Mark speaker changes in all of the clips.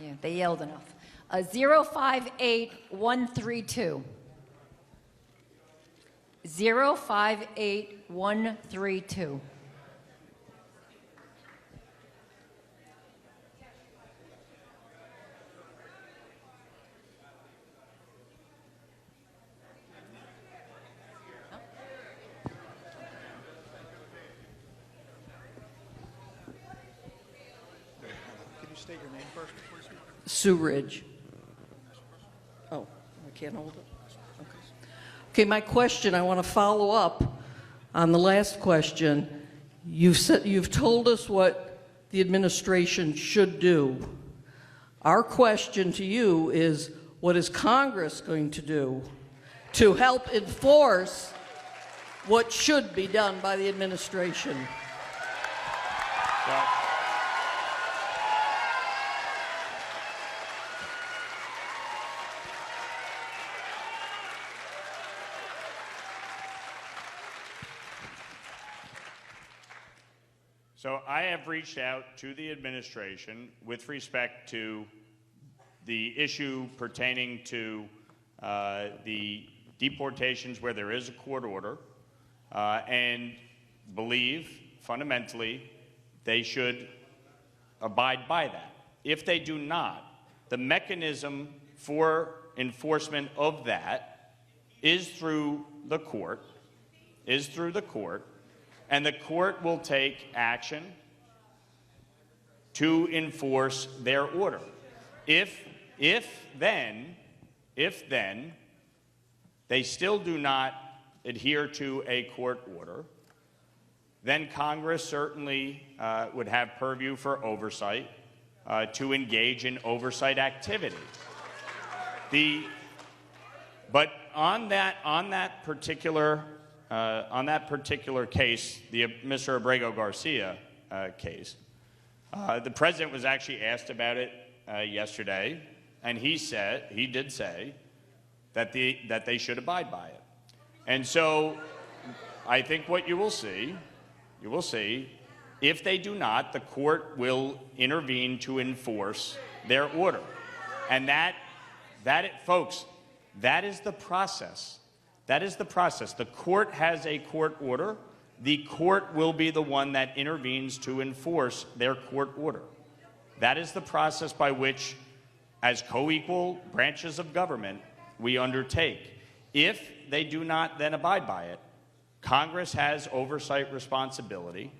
Speaker 1: Yeah, they yelled enough. 058132. 058132.
Speaker 2: State your name first before you speak.
Speaker 3: Sue Ridge. Oh, I can't hold it? Okay, my question, I want to follow up on the last question. You've told us what the administration should do. Our question to you is, what is Congress going to do to help enforce what should be done by the administration?
Speaker 4: So I have reached out to the administration with respect to the issue pertaining to the deportations where there is a court order, and believe fundamentally they should abide by that. If they do not, the mechanism for enforcement of that is through the court, and the court will take action to enforce their order. If then they still do not adhere to a court order, then Congress certainly would have purview for oversight to engage in oversight activity. But on that particular case, the Mr. Abrego-Garcia case, the president was actually asked about it yesterday, and he did say that they should abide by it. And so I think what you will see, if they do not, the court will intervene to enforce their order. And folks, that is the process. That is the process. The court has a court order. The court will be the one that intervenes to enforce their court order. That is the process by which, as co-equal branches of government, we undertake. If they do not then abide by it, Congress has oversight responsibility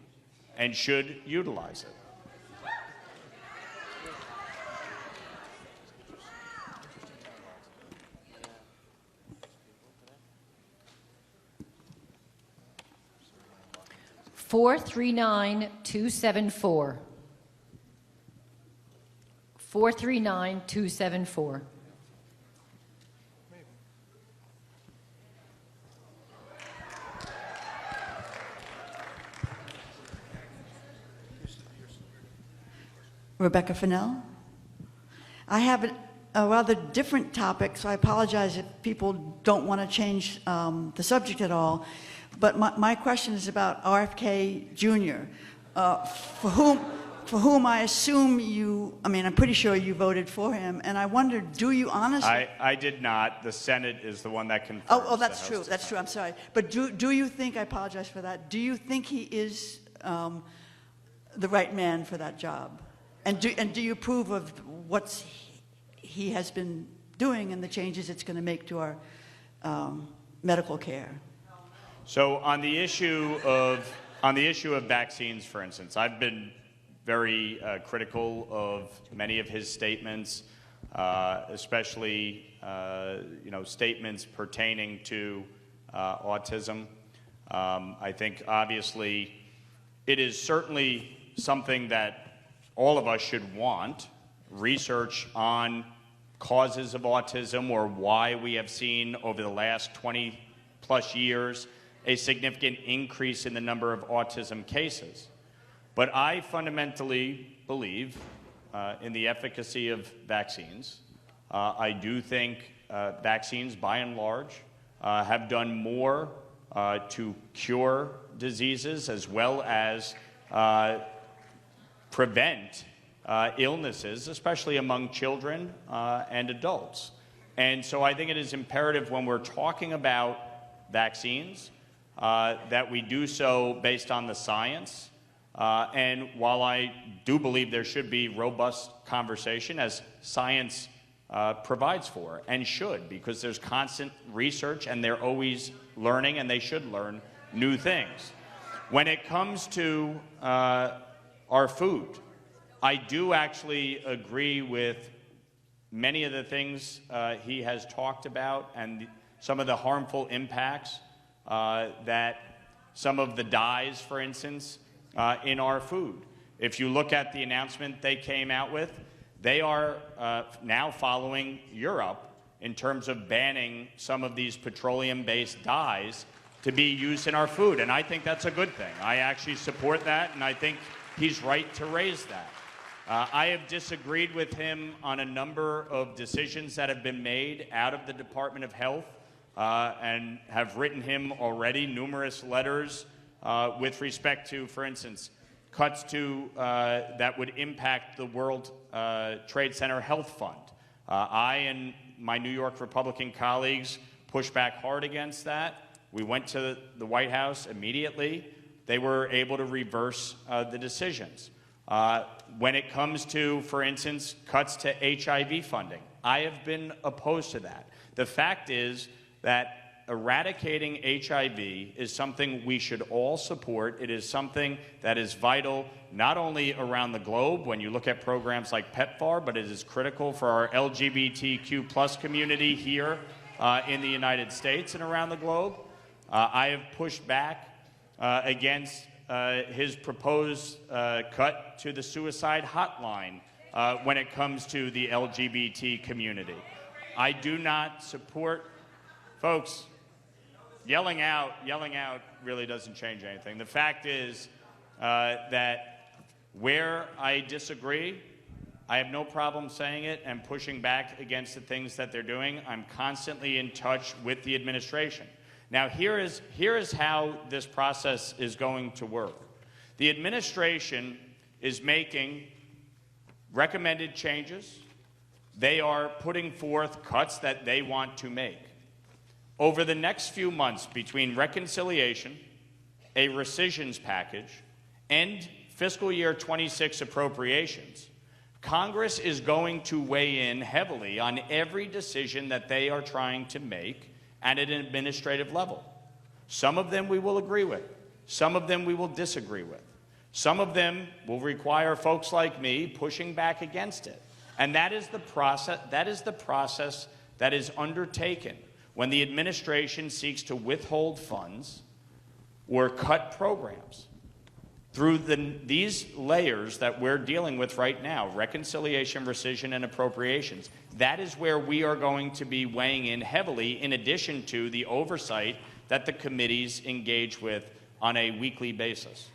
Speaker 4: and should utilize it.
Speaker 1: Four 439-274. 439-274.
Speaker 5: Rebecca Fennell. I have a rather different topic, so I apologize if people don't want to change the subject at all. But my question is about RFK Jr., for whom I assume I'm pretty sure you voted for him, and I wonder, do you honestly?
Speaker 4: I did not. The Senate is the one that confirms.
Speaker 5: Oh, that's true. That's true. I'm sorry. But do you think, I apologize for that, do you think he is the right man for that job? And do you approve of what he has been doing and the changes it's going to make to our medical care?
Speaker 4: So on the issue of vaccines, for instance, I've been very critical of many of his statements, especially statements pertaining to autism. I think obviously it is certainly something that all of us should want research on causes of autism, or why we have seen over the last 20 plus years a significant increase in the number of autism cases. But I fundamentally believe in the efficacy of vaccines. I do think vaccines, by and large, have done more to cure diseases as well as prevent illnesses, especially among children and adults. And so I think it is imperative when we're talking about vaccines that we do so based on the science. And while I do believe there should be robust conversation, as science provides for and should, because there's constant research and they're always learning and they should learn new things. When it comes to our food, I do actually agree with many of the things he has talked about and some of the harmful impacts that some of the dyes, for instance, in our food. If you look at the announcement they came out with, they are now following Europe in terms of banning some of these petroleum-based dyes to be used in our food. And I think that's a good thing. I actually support that, and I think he's right to raise that. I have disagreed with him on a number of decisions that have been made out of the Department of Health and have written him already numerous letters with respect to, for instance, cuts to that would impact the World Trade Center Health Fund. I and my New York Republican colleagues pushed back hard against that. We went to the White House immediately. They were able to reverse the decisions. When it comes to, for instance, cuts to HIV funding, I have been opposed to that. The fact is that eradicating HIV is something we should all support. It is something that is vital not only around the globe when you look at programs like PEPFAR, but it is critical for our LGBTQ plus community here in the United States and around the globe. I have pushed back against his proposed cut to the suicide hotline when it comes to the LGBT community. I do not support, folks, yelling out really doesn't change anything. The fact is that where I disagree, I have no problem saying it and pushing back against the things that they're doing. I'm constantly in touch with the administration. Now, here is how this process is going to work. The administration is making recommended changes. They are putting forth cuts that they want to make. Over the next few months, between reconciliation, a rescissions package, and fiscal year 26 appropriations, Congress is going to weigh in heavily on every decision that they are trying to make at an administrative level. Some of them we will agree with. Some of them we will disagree with. Some of them will require folks like me pushing back against it. And that is the process that is undertaken when the administration seeks to withhold funds or cut programs. Through these layers that we're dealing with right now, reconciliation, rescission, and appropriations, that is where we are going to be weighing in heavily, in addition to the oversight that the committees engage with on a weekly basis.